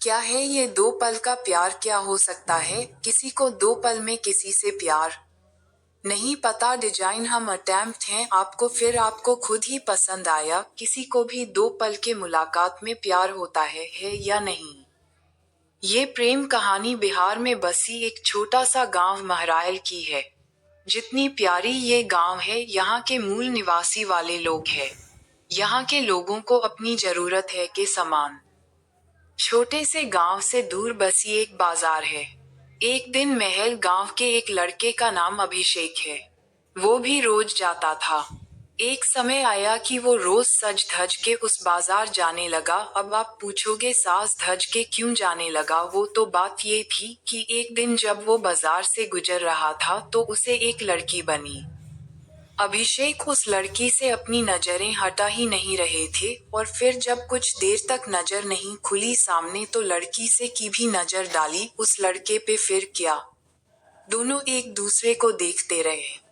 क्या है ये दो पल का प्यार? क्या हो सकता है किसी को दो पल में किसी से प्यार? नहीं पता डिजाइन हम अटेम्प्ट हैं आपको, फिर आपको खुद ही पसंद आया। किसी को भी दो पल के मुलाकात में प्यार होता है या नहीं? ये प्रेम कहानी बिहार में बसी एक छोटा सा गांव महरायल की है। जितनी प्यारी ये गांव है, यहाँ के मूल निवासी वाले लोग हैं। यहाँ के लोगों को अपनी जरूरत है के समान। छोटे से गांव से दूर बसी एक बाजार है। एक दिन महल गांव के एक लड़के का नाम अभिषेक है। वो भी रोज जाता था। एक समय आया कि वो रोज सज धज के उस बाजार जाने लगा। अब आप पूछोगे साज धज के क्यों जाने लगा? वो तो बात ये थी कि एक दिन जब वो बाजार से गुजर रहा था तो उसे एक लड़की बनी। अभिषेक उस लड़की से अपनी नजरें हटा ही नहीं रहे थे, और फिर जब कुछ देर तक नजर नहीं खुली सामने तो लड़की से की भी नजर डाली उस लड़के पे। फिर क्या? दोनों एक दूसरे को देखते रहे।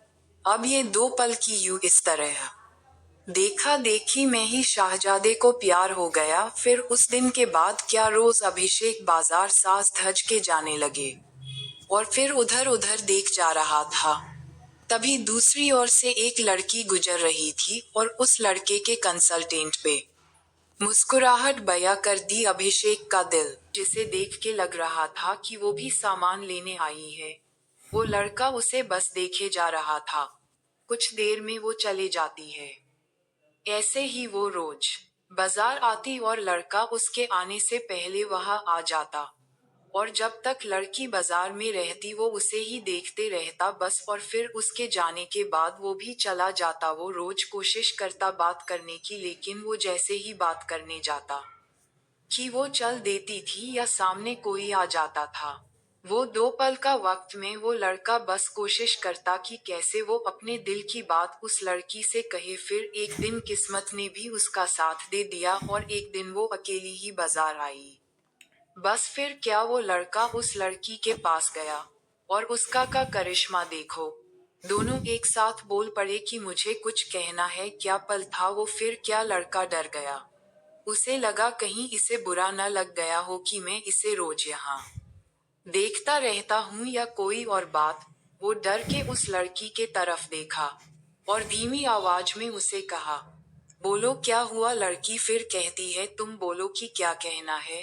अब ये दो पल की यूं इस तरह देखा देखी में ही शाहजादे को प्यार हो गया। फिर उस दिन के बाद क्या रोज अभिषेक बाजार साज धज के जाने लगे, और फिर उधर उधर देख जा रहा था। तभी दूसरी ओर से एक लड़की गुजर रही थी, और उस लड़के के कंसल्टेंट पे मुस्कुराहट बयां कर दी अभिषेक का दिल, जिसे देख के लग रहा था कि वो भी सामान लेने आई है। वो लड़का उसे बस देखे जा रहा था। कुछ देर में वो चले जाती है। ऐसे ही वो रोज बाजार आती और लड़का उसके आने से पहले वहां आ जाता, और जब तक लड़की बाजार में रहती वो उसे ही देखते रहता बस। और फिर उसके जाने के बाद वो भी चला जाता। वो रोज कोशिश करता बात करने की, लेकिन वो जैसे ही बात करने जाता कि वो चल देती थी या सामने कोई आ जाता था। वो दो पल का वक्त में वो लड़का बस कोशिश करता कि कैसे वो अपने दिल की बात उस लड़की से कहे। फिर एक दिन किस्मत ने भी उसका साथ दे दिया, और एक दिन वो अकेली ही बाजार आई। बस फिर क्या, वो लड़का उस लड़की के पास गया, और उसका का करिश्मा देखो। दोनों एक साथ बोल पड़े कि मुझे कुछ कहना है। क्या पल था वो! फिर क्या लड़का डर गया। उसे लगा कहीं इसे बुरा न लग गया हो कि मैं इसे रोज यहाँ देखता रहता हूँ या कोई और बात। वो डर के उस लड़की के तरफ देखा, और धीमी आवाज में उसे कहा, बोलो क्या हुआ? लड़की फिर कहती है, तुम बोलो कि क्या कहना है।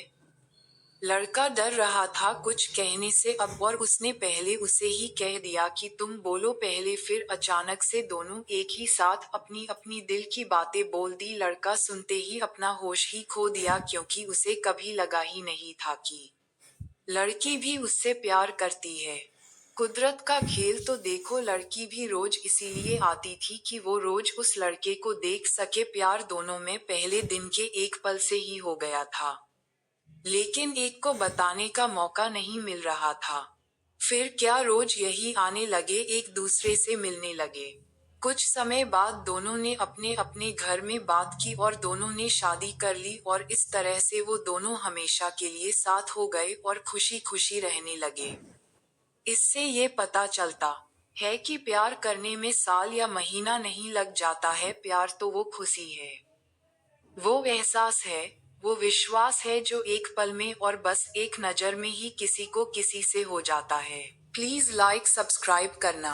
लड़का डर रहा था कुछ कहने से अब, और उसने पहले उसे ही कह दिया कि तुम बोलो पहले। फिर अचानक से दोनों एक ही साथ अपनी अपनी दिल की बातें बोल दी। लड़का सुनते ही अपना होश ही खो दिया, क्योंकि उसे कभी लगा ही नहीं था कि लड़की भी उससे प्यार करती है। कुदरत का खेल तो देखो, लड़की भी रोज इसीलिए आती थी कि वो रोज उस लड़के को देख सके। प्यार दोनों में पहले दिन के एक पल से ही हो गया था, लेकिन एक को बताने का मौका नहीं मिल रहा था। फिर क्या रोज यही आने लगे, एक दूसरे से मिलने लगे। कुछ समय बाद दोनों ने अपने अपने घर में बात की और दोनों ने शादी कर ली, और इस तरह से वो दोनों हमेशा के लिए साथ हो गए और खुशी खुशी रहने लगे। इससे ये पता चलता है कि प्यार करने में साल या महीना नहीं लग जाता है। प्यार तो वो खुशी है, वो एहसास है, वो विश्वास है जो एक पल में और बस एक नजर में ही किसी को किसी से हो जाता है। प्लीज लाइक सब्सक्राइब करना।